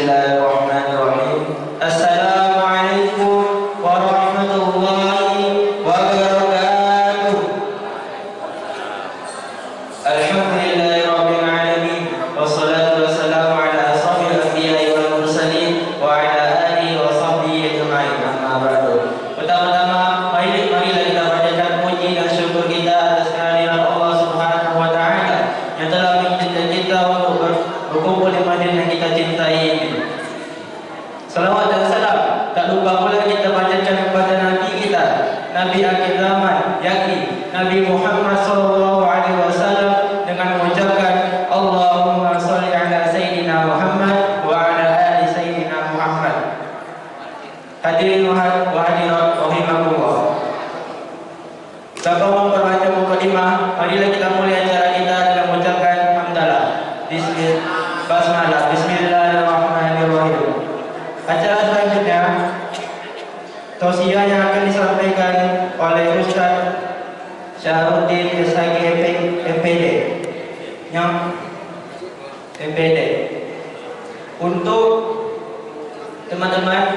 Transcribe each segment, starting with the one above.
Bismillahirrahmanirrahim. Assalamualaikum warahmatullahi wabarakatuh. Alhamdulillahirabbil alamin. Wassalatu wassalamu ala asrofil anbiya'i wal mursalin wa ala alihi wa sahbihi ajma'in. Amma ba'du. Pertama-tama, marilah kita panjatkan puji dan syukur kita atas kehadiran Allah Subhanahu wa taala yang telah mengizinkan kita untuk berkumpul di majlis yang kita cintai ini. Salawat dan salam tak lupa pula kita panjatkan kepada Nabi kita, Nabi akhir zaman, yakni Nabi Muhammad sallallahu alaihi wasallam, dengan mengucapkan Allahumma shalli ala sayyidina Muhammad wa ala ali sayyidina Muhammad. Hadirin wa hadirat rahimakumullah. Sebelum membaca mukadimah, marilah kita mulai acara kita dengan mengucapkan hamdalah. Basmalah. Bismillahirrahmanirrahim. Acara selanjutnya tausiah yang akan disampaikan oleh Ustaz Syahrudin SHG MPD yang MPD untuk teman-teman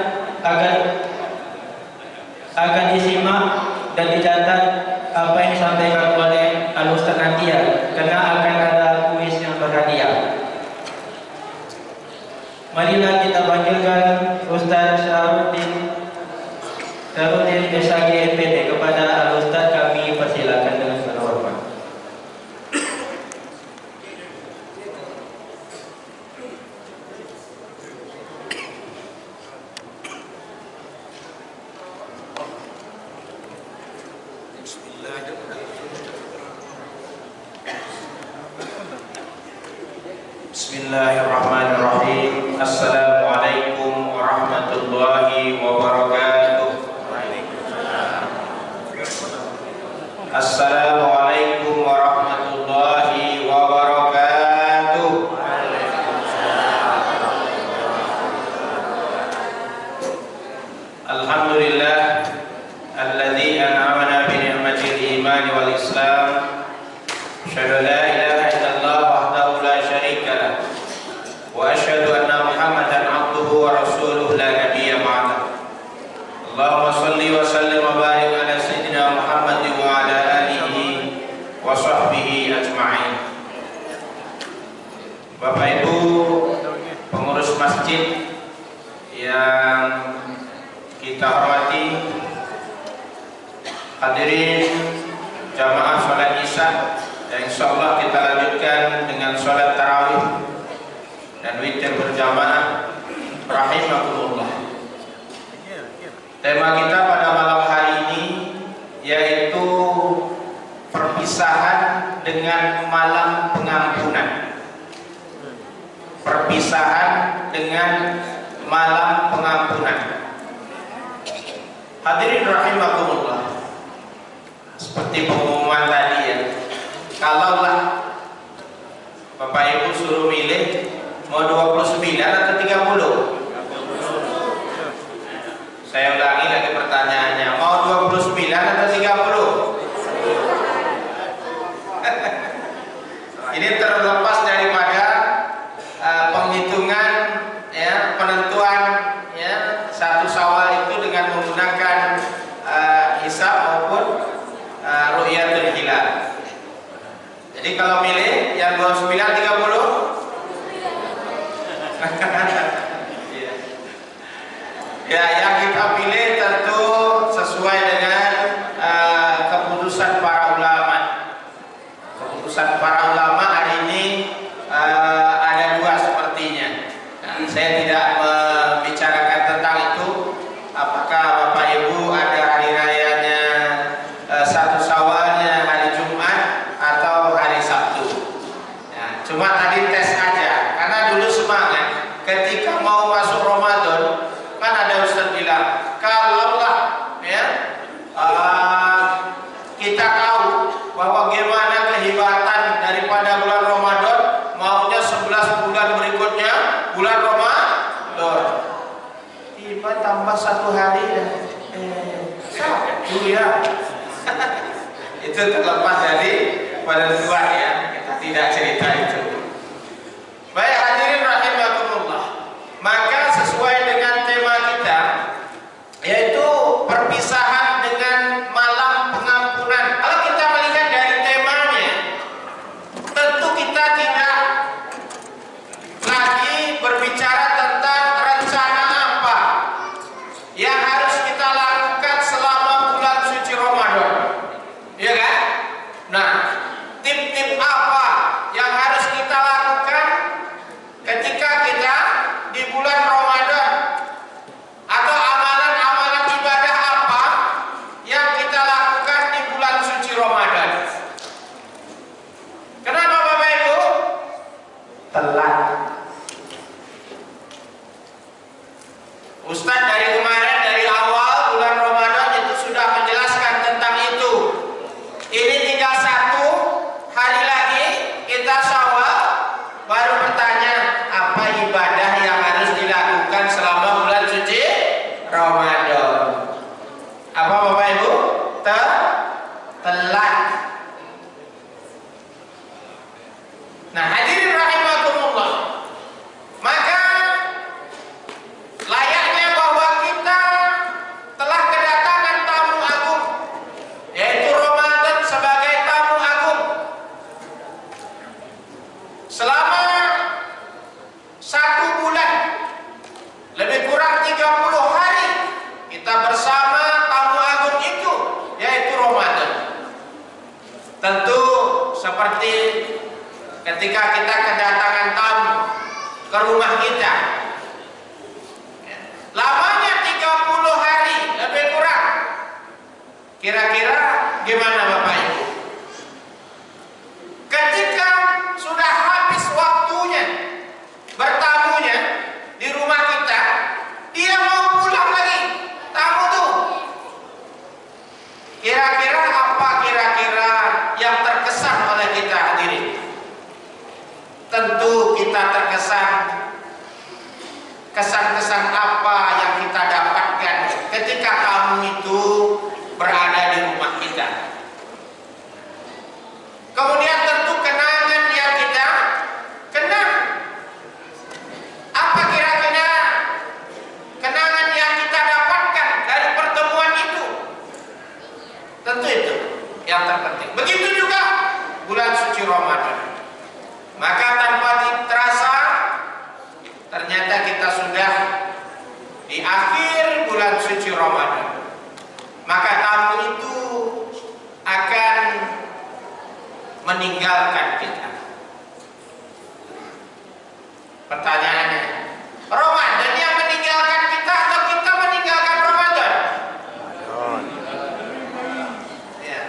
agar disimak dan dicatat apa yang disampaikan oleh Al-Ustaz nanti ya, karena akan ada kuis yang berhadiah. Marilah kita panggilkan Ustaz Syahrudin SHG MPD. Kepada Al-Ustaz kami persilakan dengan segala hormat. Bismillahirrahmanirrahim. Assalamualaikum warahmatullahi wabarakatuh. Assalamualaikum warahmatullahi wabarakatuh. Alhamdulillah alladzi an'amana bi ni'matil iman wal islam. Asyhadu an la ilaha illallah wahdahu la syarika lah. Wa asyhadu anna Muhammadan abduhu wa rasuluhu la nabiyya ba'dah. Allahumma shalli wa sallim wa barik ala sayyidina Muhammad wa ala alihi wa sahbihi ajma'in. Bapak Ibu pengurus masjid yang kita hormati, hadirin jamaah salat Isya yang insyaallah kita lanjutkan dengan salat tarawih dan witir berjamaah rahimakumullah. Tema kita pada malam hari ini yaitu perpisahan dengan malam pengampunan. Perpisahan dengan malam pengampunan. Hadirin rahimakumullah. Seperti pengumuman tadi ya, kalaulah Bapak Ibu suruh milih mau 29 atau 30? Saya ulangi lagi pertanyaannya, mau 29 atau 30? Ini terlepas daripada penghitungan ya, penentuan ya, satu Syawal itu dengan menggunakan hisab maupun ru'yatul hilal. Jadi kalau milih yang 29 30 ya, yang kita pilih tentu sesuai dengan keputusan para ulama. Keputusan para ulama hari ini ada dua sepertinya. Nah, saya tidak membicarakan tentang itu. Apakah Bapak Ibu ada hari rayanya satu Syawalnya hari Jumat atau hari Sabtu? Nah, cuma tadi tes aja, karena dulu semangat ketika mau masuk Ramadan, kan ada Ustaz bilang, kalaulah ya kita tahu bahwa bagaimana kehebatan daripada bulan Ramadan, maunya 11 bulan berikutnya bulan Ramadan, tiba tambah satu hari dan satu ya. Itu terlepas dari penentuan ya, kita tidak cerita itu. Baik hadirin rahimakumullah, maka Bapak Ibu? Telat. Nah, hadirin rahimakumullah. Maka layaknya bahwa kita telah kedatangan tamu agung, yaitu Ramadan sebagai tamu agung. Selama 1 bulan, lebih kurang 30 hari, kita bersama tamu agung itu, yaitu Ramadan. Tentu seperti ketika kita kedatangan tamu ke rumah kita, lamanya 30 hari lebih kurang. Kira-kira gimana Bapak Ibu? Ketika sudah habis waktunya bertamunya di rumah kita, dia mau pulang lagi, tamu tuh. Kira-kira apa yang terkesan oleh kita hadirin? Tentu kita terkesan kesan-kesan apa yang kita dapatkan ketika tamu itu berada di rumah kita. Kemudian tentu kenangan yang kita kenang. Apa kira-kira kenangan yang kita dapatkan dari pertemuan itu? Tentu itu yang terpenting. Begitu juga bulan suci Ramadan. Maka tanpa terasa, ternyata kita sudah di akhir bulan suci Ramadan. Maka tamu itu akan meninggalkan kita. Pertanyaannya, Ramadan yang meninggalkan kita atau kita meninggalkan Ramadan? Ya.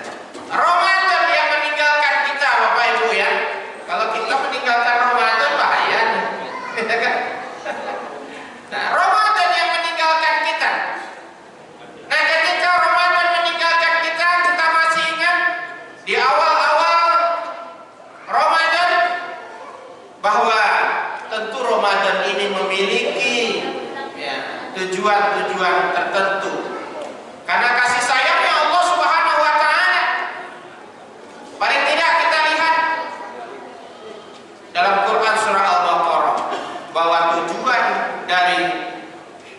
Ramadan yang meninggalkan kita, Bapak Ibu ya. Kalau kita meninggalkan Ramadan bahaya nih. Nah, Ramadan yang meninggalkan kita. Nah, ketika Ramadan meninggalkan kita, kita masih ingat di awal-awal Ramadan bahwa tentu Ramadan ini memiliki tujuan-tujuan tertentu. Karena kasih sayangnya Allah Subhanahu wa taala. Paling tidak kita lihat dalam Quran surah Al-Baqarah bahwa tujuan dari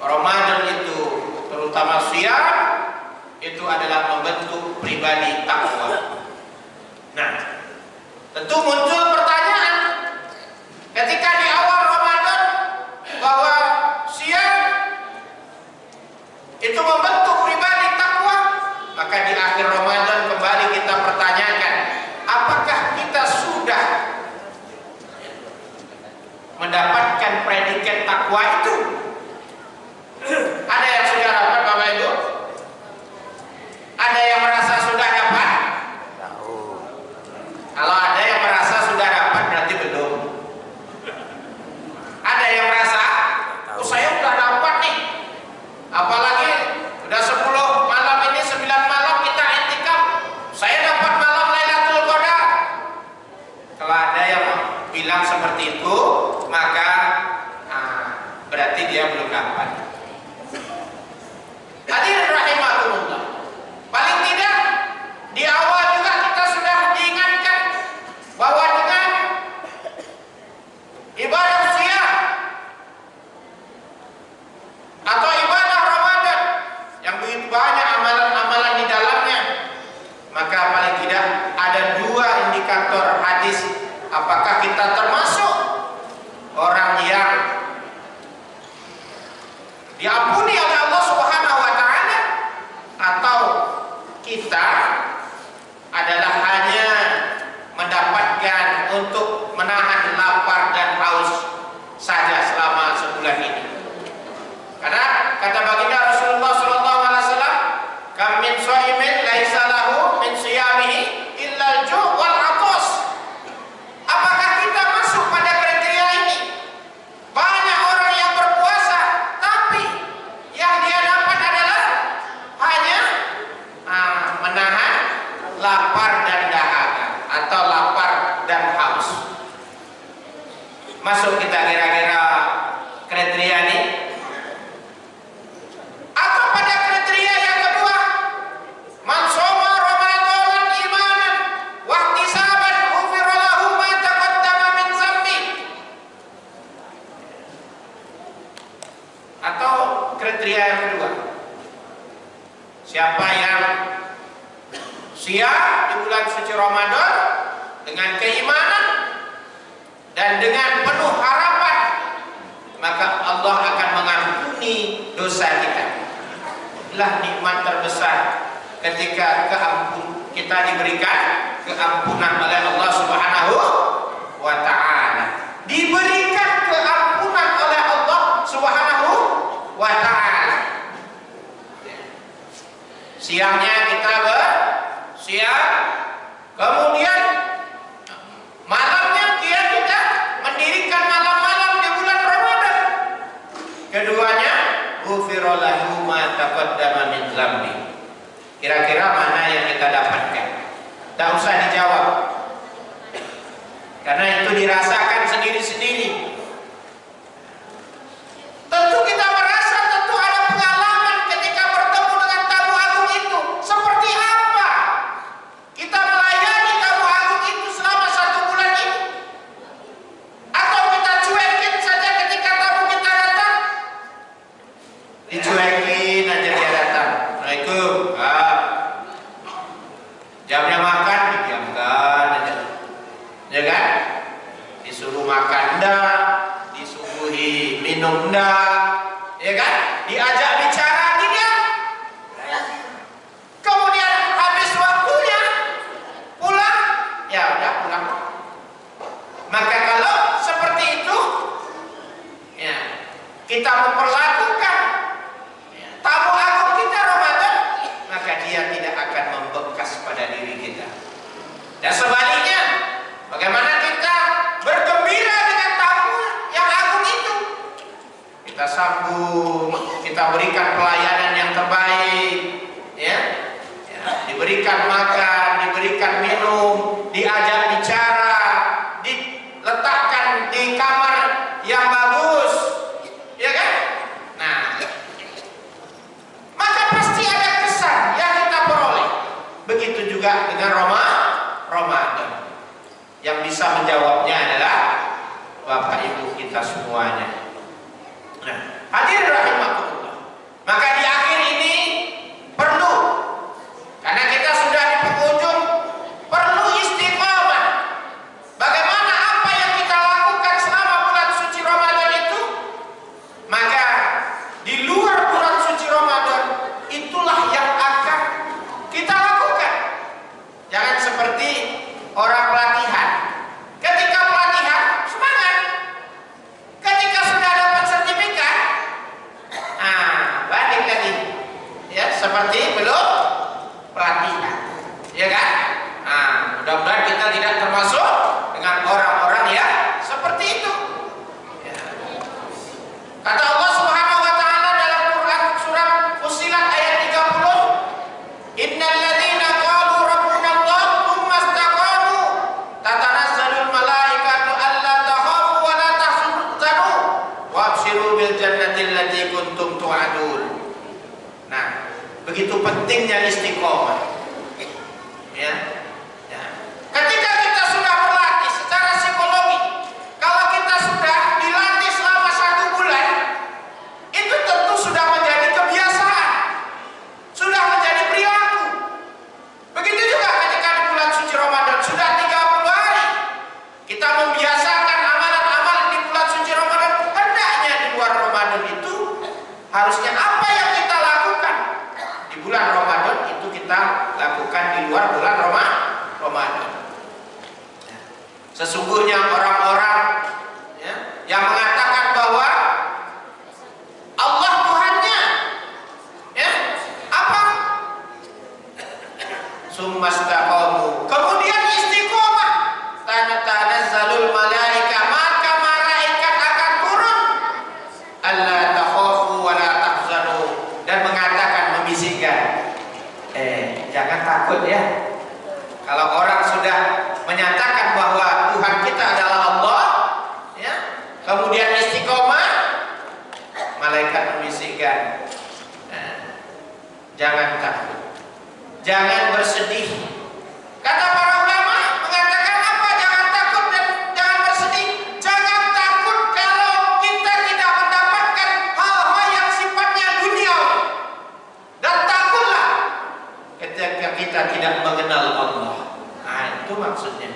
Ramadan itu, terutama siam, itu adalah membentuk pribadi takwa. Nah, tentu muncul pertanyaan ketika di awal Ramadan bahwa siam itu membentuk pribadi takwa, maka di akhir Ramadan kembali kita pertanyakan, apakah kita sudah mendapatkan predikat takwa itu? Ada yang sudah dapat Bapak Ibu? Ada yang merasa sudah dapat? Kalau ada yang merasa sudah dapat berarti belum. Ada yang merasa, oh saya sudah dapat nih. Apalagi udah 10 malam ini, 9 malam kita i'tikaf. Saya dapat malam Lailatul Qadar. Kalau ada yang bilang seperti itu, maka berarti dia belum dapat. Hadirin rahimakumullah. Paling tidak di awal juga kita sudah diingatkan bahwa dengan ibadah siam atau ibadah Ramadan yang begitu banyak amalan-amalan di dalamnya, maka paling tidak ada 2 indikator hadis apakah kita termasuk orang yang diampuni oleh Allah Subhanahu wa taala atau kita adalah hanya mendapatkan untuk menahan lapar dan haus saja selama sebulan ini. Karena kata baginda Rasulullah sallallahu alaihi wasallam, "Kam min shaimin laisa lahu min siyamihi illa al-ju' wal 'atas." Apakah kita masuk pada kriteria ini? Banyak orang yang berpuasa, tapi yang dia dapat adalah hanya menahan lapar dan dahaga atau lapar dan haus. Masuk kita kira-kira kriteria ini? Atau pada kriteria yang kedua, siap di bulan suci Ramadan dengan keimanan dan dengan penuh harapan, maka Allah akan mengampuni dosa kita. Inilah nikmat terbesar ketika kita diberikan keampunan oleh Allah Subhanahu wa Ta'ala. Diberikan keampunan oleh Allah Subhanahu wa Ta'ala. Siangnya kita bersiap, kemudian malamnya kita mendirikan malam-malam di bulan Ramadan. Keduanya, ghufira lahu ma taqaddama min dzambi. Kira-kira mana yang kita dapatkan? Tak usah dijawab, karena itu dirasakan sendiri-sendiri. Tentu kita merasa, tentu ada pengalaman ketika bertemu dengan tamu agung itu. Seperti apa kita melayani tamu agung itu selama 1 bulan ini? Atau kita cuekin saja ketika tamu kita datang? Dicuekin aja dia datang. Assalamualaikum. Jamnya makan didiamkan aja, ya kan? Disuruh makan ndak, disuguhi minum ndak, ya kan? Diajak bicara tidak. Kemudian habis waktunya pulang, ya udah pulang. Maka kalau seperti itu, ya, kita memperlakukan tamu agung kita Ramadan, maka dia tidak akan membekas pada diri kita. Dan sebaliknya, bagaimana kita bergembira dengan tamu yang agung itu? Kita sambut, kita berikan pelayanan yang terbaik, ya, diberikan makan, diberikan minum, diajak bicara, diletakkan di kamar yang bagus, ya kan? Nah, maka pasti ada kesan yang kita peroleh. Begitu juga dengan Ramadan. Yang bisa menjawabnya adalah Bapak Ibu kita semuanya. Nah, hadirin rahimakumullah. Maka di akhir ini perlu, karena kita sudah di penghujung, perlu istiqomah. Bagaimana apa yang kita lakukan selama bulan suci Ramadan itu? Maka di luar bulan suci Ramadan, itulah yang akan kita lakukan. Jangan seperti orang pelatihan. Ketika pelatihan, semangat. Ketika sudah dapat sertifikat, balik lagi. Ya, seperti belum pelatihan. Ya kan? Mudah-mudahan kita tidak termasuk dengan orang-orang yang seperti itu. Ya. Kata Allah Subhanahu wa Ta'ala dalam Quran surah Fussilat ayat 30, Innal ladzina qalu rabbuna Allah tsumma istaqamu tatanazzalul malaikatu alla takhafu wa la tahzanu wabshiru bil jannati allati kuntum tu'adun. Nah, begitu pentingnya istiqomah. Ya. Ketika kita sudah berlatih secara psikologi, kalau kita sudah dilatih selama 1 bulan, itu tentu sudah menjadi kebiasaan, sudah menjadi perilaku. Begitu juga ketika di bulan suci Ramadan sudah 30 hari, kita membiasakan amalan-amalan di bulan suci Ramadan. Hendaknya di luar Ramadan itu harusnya apa yang kita lakukan di bulan Ramadan itu kita lakukan di luar bulan Ramadan. Sesungguhnya orang-orang yang mengatakan bahwa Allah Tuhannya, apa? Summastaqamu. Kemudian istiqomah. Tanazzalul malaika, maka malaikat akan turun. Alla takhafu wa la tahzanu, dan mengatakan, membisikkan, jangan takut ya. Kalau orang sudah menyatakan bahwa Tuhan kita adalah Allah, ya, kemudian istiqomah, malaikat membisikkan, jangan takut, jangan bersedih. Kata para ulama mengatakan apa? Jangan takut dan jangan bersedih. Jangan takut kalau kita tidak mendapatkan hal-hal yang sifatnya duniawi, dan takutlah ketika ketika kita tidak mengenal Allah. Nah, itu maksudnya.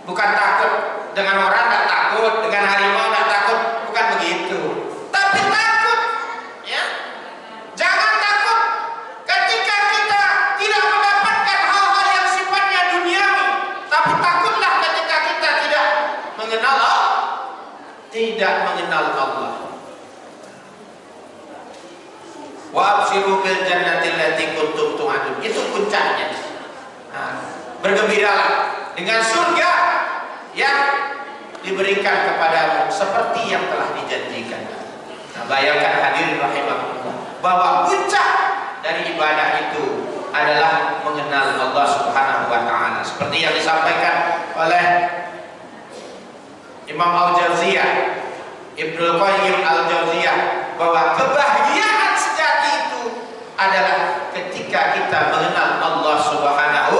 Bukan takut dengan orang, tidak takut dengan harimau, tidak takut, bukan begitu. Tapi takut, ya. Jangan takut ketika kita tidak mendapatkan hal-hal yang sifatnya duniawi. Tapi takutlah ketika kita tidak mengenal Allah, tidak mengenal Allah. Wa abshiru bil jannati allati kuntum tu'adun. Itu puncaknya. Nah, bergembiralah dengan surga yang diberikan kepadamu seperti yang telah dijanjikan. Nah, bayangkan hadirin rahimahullah bahwa puncak dari ibadah itu adalah mengenal Allah Subhanahu wa taala. Seperti yang disampaikan oleh Imam Al-Jauziyah, Ibnu Qayyim Al-Jauziyah, bahwa kebahagiaan sejati itu adalah ketika kita mengenal Allah Subhanahu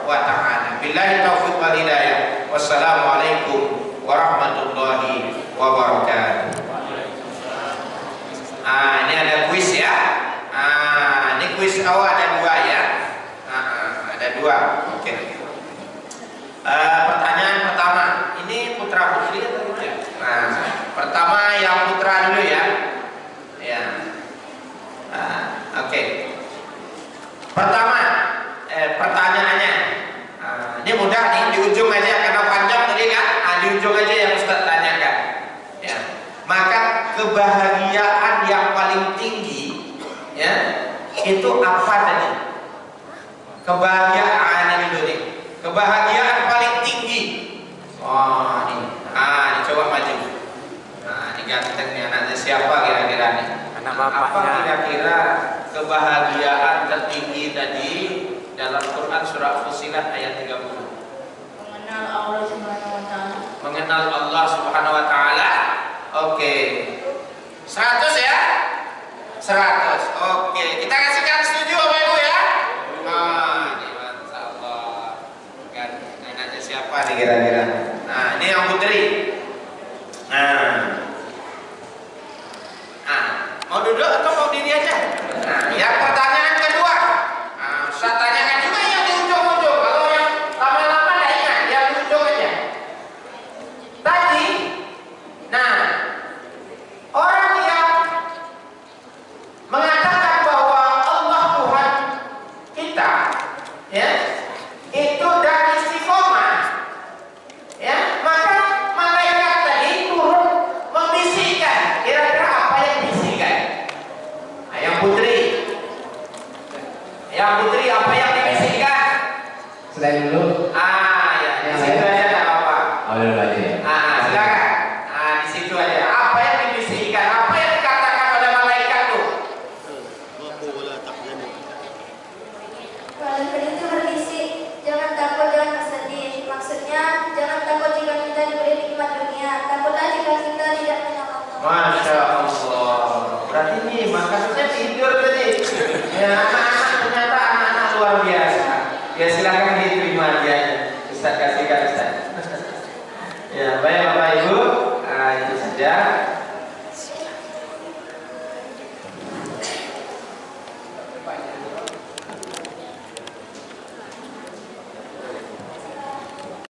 wa taala. Billahi taufiq wal hidayah. Wassalamualaikum warahmatullahi wabarakatuh. Ini ada kuis ya. Ini kuis awal ada dua ya. Ada dua. Oke. Pertanyaan pertama. Ini putra putri atau tidak? Pertama yang putra dulu ya. Ya. Oke. Pertama, pertanyaannya. Ini mudah nih, di ujung aja karena panjang tadi kan. Di ujung aja yang Ustaz tanyakan. Ya. Maka kebahagiaan yang paling tinggi, ya, itu apa tadi? Kebahagiaan ini dulu nih. Kebahagiaan paling tinggi. Oh ini. Coba maju. Ini ganteng nih anaknya siapa kira-kira nih? Anak bapaknya. Apa kira-kira kebahagiaan tertinggi tadi dalam Quran surah Fussilat ayat 30? Mengenal Allah Subhanahu wa taala. Mengenal Allah Subhanahu wa taala. Oke. 100 ya? 100. Oke, kita kasihkan setuju Bapak Ibu ya? Ini masyaallah. Kan anaknya siapa nih kira-kira? Nah, ini yang putri. Mau duduk atau mau diri aja? Yang pertanyaan kedua. Saya tanyakan juga yang di ujung-ujung. Kalau yang lama-lama tidak ingat, yang di ujung aja. Tadi, orang yang mengatakan bahwa Allah Tuhan kita, ya, itu dari istiqomah, ya, maka malaikat tadi turun membisikkan. Kira-kira apa yang dibisikkan? Yang putri apa yang dibisikkan? Selain dulu. Ya, di situ aja tak apa. Dulu aja ya. Silakan. Di situ aja. Apa yang dibisikkan? Apa yang dikatakan oleh malaikat tuh? Malaikat itu berbisik, jangan takut, jangan bersedih. Maksudnya, jangan takut jika kita diberi nikmat dunia. Takutlah jika kita tidak mengenal Allah. Masya Allah. Berarti ini maksudnya tidur tadi. Ya, anak-anak ternyata anak-anak luar biasa. Ya silakan diterima aja. Ustaz kasihkan Ustaz.